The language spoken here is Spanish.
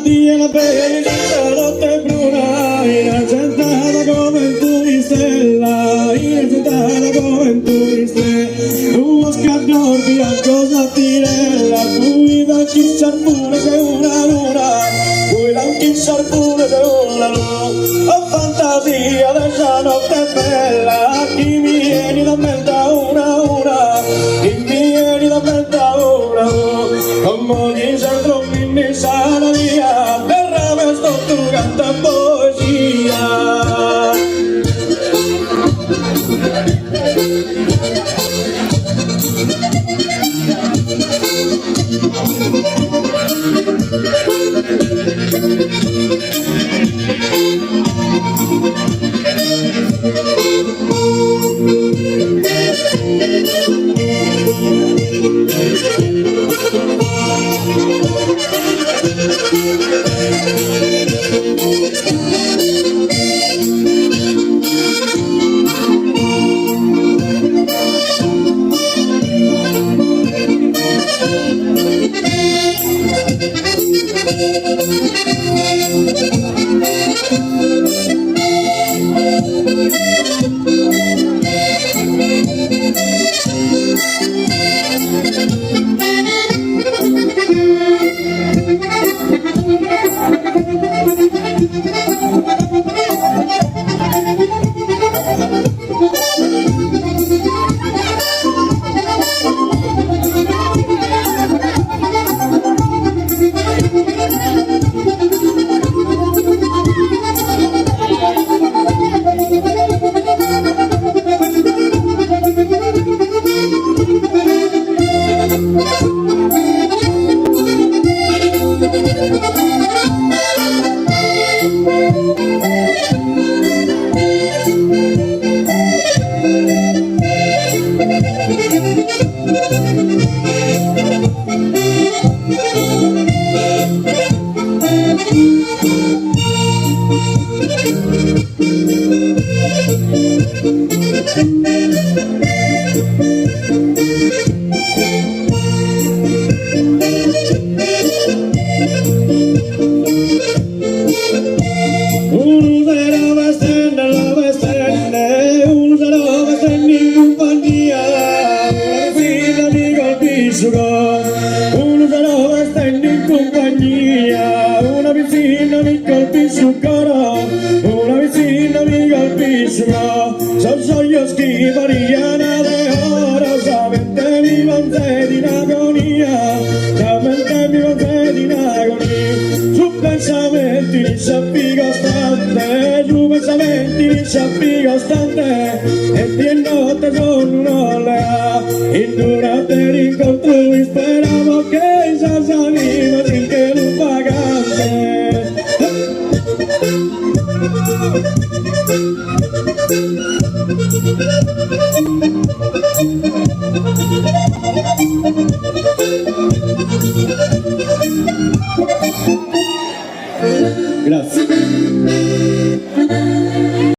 día la felicità notte bruna, innocentata come tu mi stella, innocentata come tu mi stella. Tu scaglior bianco mattinella, tu da chissar pure sei una luna, tu da chissar pure sei una luna. Oh fantasia della notte bella, chi mi vieni da mente una, chi mi vieni da mente una. Como dicen trombini sana via, derrame sto tu canta poesia. Una vicina mi colpì sul coro, una vicina mi colpì sul coro. Son sueños que varían de oro, solamente vivan en agonía, solamente vivan en agonía. Su pensamento inizia costante, su pensamento inizia costante, entiéndote con una olea, y durante el encuentro esperamos que esas animas sin que lo pagante. Thank you.